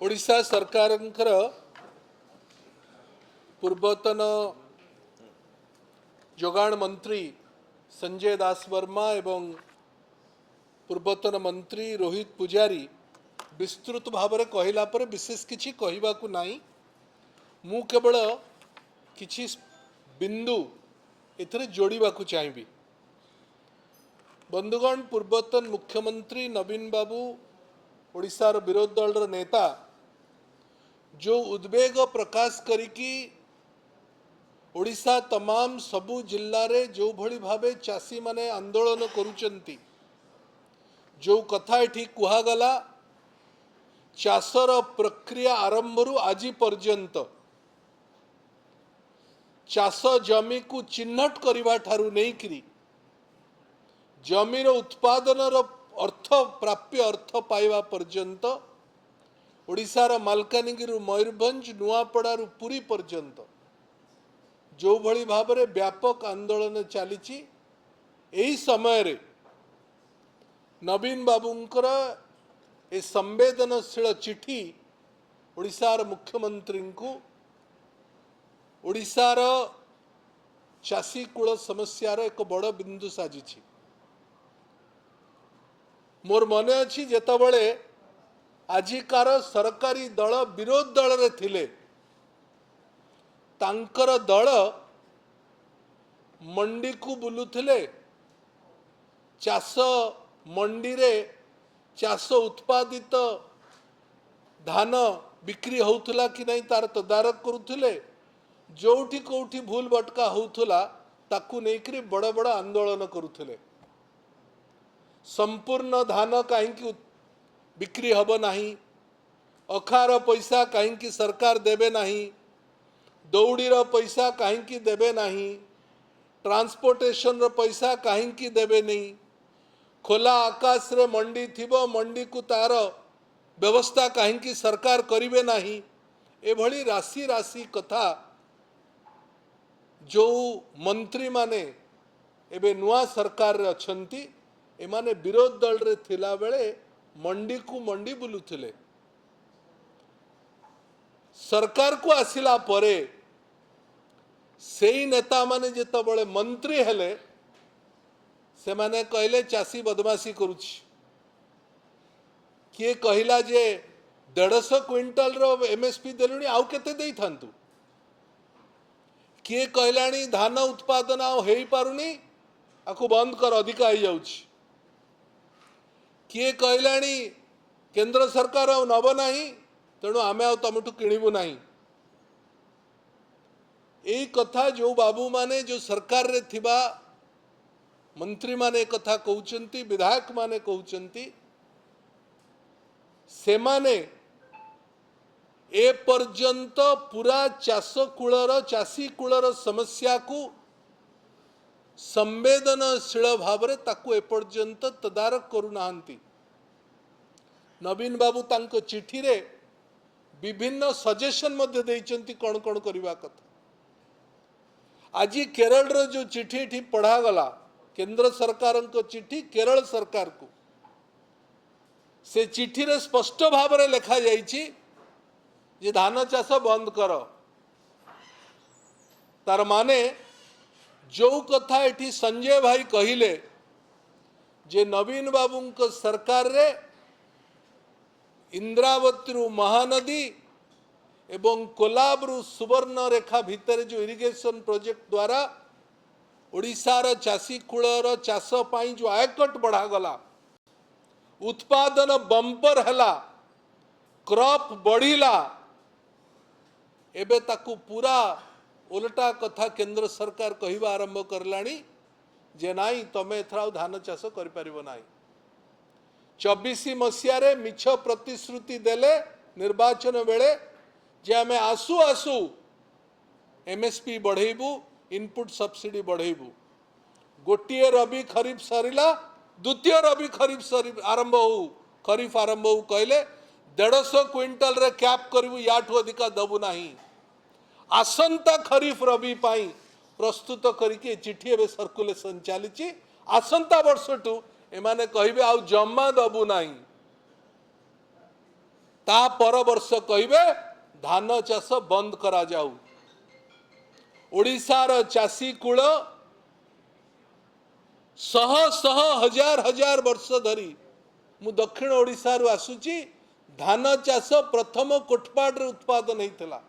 ओडिशा सरकार पूर्वतन जोगाण मंत्री संजय दास वर्मा एवं पूर्वतन मंत्री रोहित पुजारी विस्तृत भाव में कहला पर विशेष किछि कहबाकू नाही। मु केवल किछि बिंदु एथरे जोड़ाकू चाहिए। बंधुगण, पूर्वतन मुख्यमंत्री नवीन बाबू ओडिशार विरोधी दल नेता जो उद्वेग प्रकाश करिकी ओडिशा तमाम सबु जिल्ला रे जो भली भावे चासी माने आंदोलन करुचंती, जो कथा एठी कुहागला चाषर प्रक्रिया आरंभरू आज पर्यंत चाष जमी को चिन्हट करबा ठारू नेइकरी जमीर उत्पादनर अर्थ प्राप्य अर्थ पाइबा पर्यंत ओडिशार मालकानगिरी मयूरभंज नुआपड़ारू पुरी पर्यंत जो भली भाव में व्यापक आंदोलन चली समय रे नवीन बाबूंकर ए संवेदनशील चिठी ओडिशार मुख्यमंत्री को ओडिशार चाषी कूल समस्यार एक बड़ बिंदु साजी। मोर मन अच्छी जेतबले आजिकार सरकारी दल विरोध दल रे थिले, तांकर दल मंडी को बुलुथिले, चाष मंडी रे चाष उत्पादित धान बिक्री होउथला कि नहीं तार तदारक करुथिले, जोठी कोठी भूल भटका होउथला ताकू नेकरी बड़ बड़ आंदोलन करुथिले। संपूर्ण धान कहीं बिक्री हब नहीं, अखार पैसा कहीं सरकार देबे नहीं, दौड़ीर पैसा कहीं देबे नहीं, ट्रांसपोर्टेशन रो पैसा कहीं देबे नहीं, खोला आकाश रे मंडी थिबो मंडी को तार व्यवस्था कहीं सरकार करिवे नहीं। एभली राशि राशि कथा जो मंत्री माने एबे नुआ सरकार रे अछंती, एमाने विरोध दल रे थिला बेले मंडी को मंडी बुलुथिले। सरकार को आसिला परे सेई नेता माने जेतबळे मंत्री हेले से माने कहले चासी बदमाशी करुछि। किए कहिला जे 150 क्विंटल रो एमएसपी देलुनी आउ केते देई थांतु, किए कहलानी धान उत्पादन आउ हेई पारुनी आकु बंद कर अधिक आई जाउछि, किए कहलानी केंद्र सरकार आउ नब नाही तेणु आमे आउ तमठु किणिबु नाही। एई कथा जो बाबू माने जो सरकार रे थिबा मंत्री माने कथा कहउचंती, विधायक माने कहउचंती, से माने ए पर्यंत पूरा चाष कूलर चाषी कूलर समस्या को संवेदनशील भाव में ताकू एपर्यंत तदारक करुनाहांती। नवीन बाबू तांको चिठी रे विभिन्न सजेशन मध्य देइचंती कौन कौन करबा कथा। आज केरल रो जो चिठी ठी पढ़ा गला केंद्र सरकार को चिठी केरल सरकार को, से चिठी रे स्पष्ट भाव में लिखा जाइछि जे धान चाष बंद कर। तार माने जो कथा एठी संजय भाई कहिले जे नवीन बाबू को सरकार रे इंद्रावती महानदी एवं कोलाब्रु सुवर्ण रेखा भितर जो इरिगेशन प्रोजेक्ट द्वारा ओडिशार चाषी कूलर चाष पाई जो आयकट बढ़ा गला, उत्पादन बंपर हला, क्रॉप बढ़िला, एबे ताकू पूरा उल्टा कथा केंद्र सरकार कहवा आरंभ करलानी जे नाई तमे एथरा धान चाष करि परिबो नाई। 24 मसीह रे मिछ प्रतिश्रुति देले निर्वाचन बेले जे आमे आसु आसु एमएसपी बढ़ेबू, इनपुट सब्सिडी बढ़ेबू। गोटिए रबी खरीफ सरिला, द्वितीय रबी खरीफ आरंभ हो, खरीफ आरंभ हो कहले 150 क्विंटल रे कैप करू, याठू अधिका दबू नहीं। आसंता खरीफ रबी पाई प्रस्तुत करके चिठी एवं सर्कुलेशन चली। आसंता वर्षटू एमाने कहबे आउ जम्मा दबू नहीं। ता पर वर्ष कहिबे धान चाष बंद करा जाऊ। ओडिशार चाषी कूल शह शह हजार हजार वर्ष धरी मु दक्षिण ओडिशा रु आसुची धान चाष प्रथम कोटपाड रे उत्पादन होता।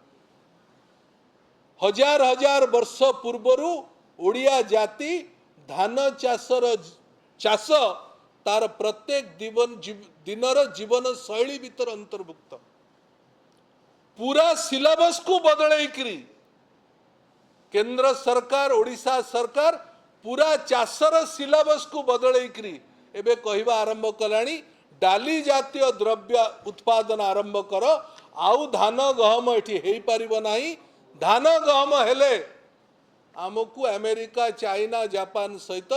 हजार हजार वर्ष पूर्वरु ओडिया जाति धान चाष तार प्रत्येक दिनर जीवन शैली भीतर अंतर्भुक्त। पूरा सिलेबस को बदलैकरी केंद्र सरकार ओडिशा सरकार पूरा चाषर सिलेबस को बदलैकरी एबे कहवा आरंभ कलानी डाली जातीय द्रव्य उत्पादन आरंभ कर। आउ धान गहम एठी हेई परिबो नाही। धान गहम हेले आमको अमेरिका चाइना जापान सहित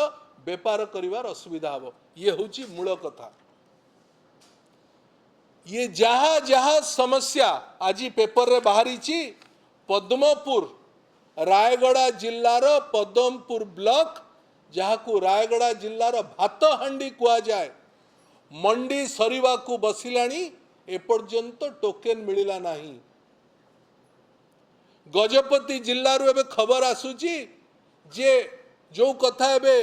बेपार करिवार असुविधा हबो। ये होची मूल कथा। ये जहाँ जहाँ समस्या आज पेपर रे बाहरी पद्मपुर रायगड़ा जिल्लार पद्मपुर ब्लॉक जहाँ को रायगड़ा जिल्लार भातहांडी कुआ जाए मंडी सरीवा को बसिलानी एपर्यंत टोकेन मिलिला नहीं। गजपति जिल्लारू एबे खबर आसुची जे जो कथा एबे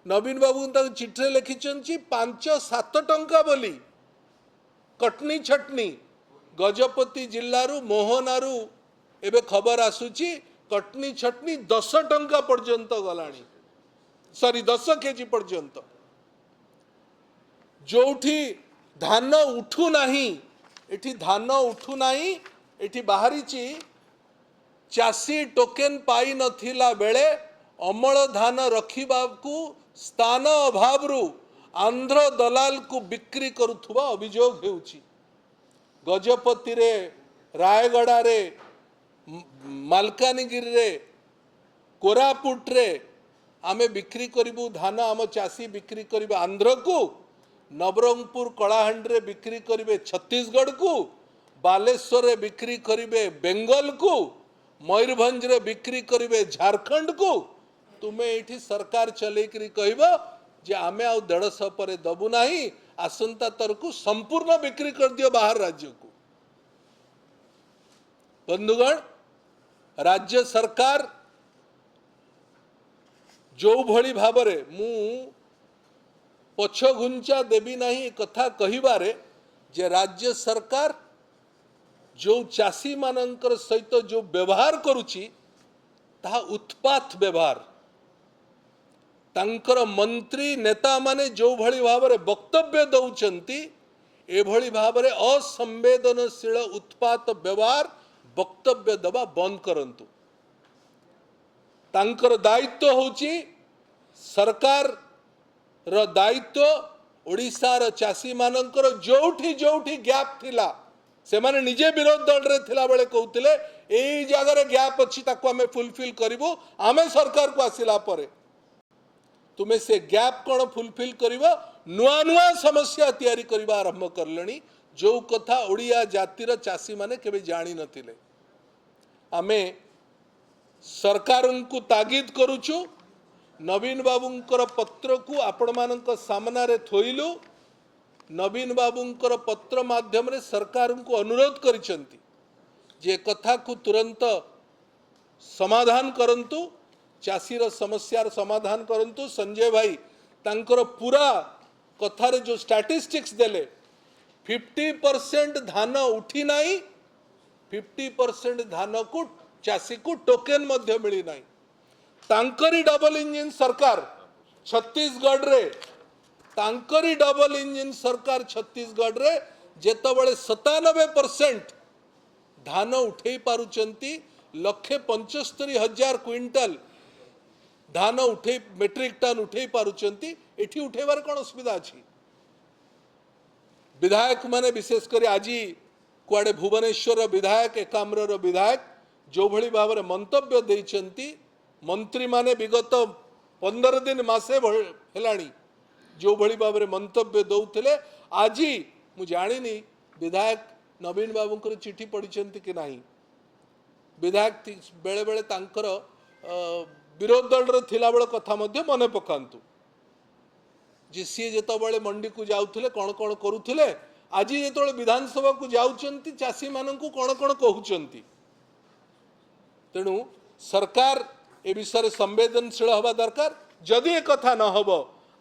नवीन बाबू चिठी लिखिछंची 5-7 टंका बोली कटनी छटनी। गजपति जिल्लारू मोहनारू एबे खबर आसुची कटनी छटनी 10 टंका पर्यंत गलानी। सॉरी 10 केजी पर्यंत। जोठी धान उठू नाही एठी धान उठू नाही एठी बाहरी चाषी टोकेन पाई नथिला बेले अमल धान रखिबाकू स्थान अभावरू आंध्र दलाल को बिक्री करुथुबा अभियोग हेउची। गजपति रे रायगड़ा रे मालकानगिरी रे कोरापुट रे आमे बिक्री करिबू धान आम चाषी बिक्री करिबे आंध्र को। नवरंगपुर कलाहांडी रे बिक्री करिबे छत्तीसगढ़ को। बालेश्वर रे बिक्री करिबे बेंगल को। मयूरभंज रे बिक्री करिबे झारखंड को। तुमे एठी सरकार चलेकरी कहबो जे आमे आ 150 पर दबु नाही आसंता तरकू संपूर्ण बिक्री कर दियो बाहर राज्य को। बंधुगण राज्य सरकार जो भली भावरे मु पछ घुंचा देवी नहीं कथा कहिबारे जे राज्य सरकार जो चाषी मानकर सहित जो व्यवहार करुची ताहा उत्पात व्यवहार। तांकर मंत्री नेता माने जो भली भावरे वक्तव्य दौचंती एभली भावरे असंवेदनशील उत्पात व्यवहार वक्तव्य दबा बंद करंतु। तांकर दायित्व होची सरकार रो दायित्व ओडिशार चाषी मानकर जोठी जोठी गैप थिला से माने निजे विरोध दल रे थिला बेले कहउतिले एई जगह गैप अछि ताको हमें फुलफिल करिवो आमे सरकार को आसिला परे। तुमे से गैप कोन फुलफिल करिवो नुआ नुआ समस्या तैयारी करबा आरंभ करलणी जो कथा ओडिया जातिर चाषी माने केबे जानि नथिले। आमे सरकार को तागिद करूछु नवीन बाबूंकर पत्र को आपण मानक सामना रे थोइलु। नवीन बाबूंकर पत्र माध्यम रे सरकार को अनुरोध करिसंती जे कथा को तुरंत समाधान करंतु चाषीर समस्यार समाधान करंतु। संजय भाई तांकर पूरा कथार जो स्टैटिस्टिक्स देले 50% धान उठी नाही 50% धान को चाषी को टोकेन मध्य मिली नाही। तांकरी डबल इंजिन सरकार छत्तीसगढ़ रे तांकरी डबल इंजिन सरकार छत्तीसगढ़ रे जेतबळे 97% धान उठेई पारुचंती 1,75,000 क्विंटल धान उठे मेट्रिक टन उठे पारुचंती एठी उठेबार कोन असुविधा अछि। विधायक माने विशेष कर आज कुआडे भुवनेश्वर विधायक एकाम्र विधायक जो भली भाव मंतव्य देइचंती मंत्री माने विगत 15 दिन मासे हेलाणी जो भली भाव मंतव्य दौथिले आज मु जानिनी विधायक नवीन बाबू को चिठी पढ़ी कि नहीं। विधायक बेले बेले तांकर विरोध दल रे थिला बेले कथा मध्य मन पकांतु जे सी जेतबेले मंडी को जाउथिले कोन कोन करूथिले आज जो विधानसभा को जाऊँच चाषी मान कौन कौन कहते तेणु सरकार ए विषय संवेदनशील हवा दरकार जदि एक कथा न हब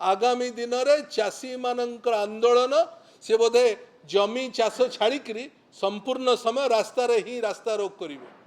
आगामी दिन में चाषी मानकर आंदोलन से बोधे जमी चाष छाड़िकी संपूर्ण समय रास्तार ही रास्ता रोक करेंगे।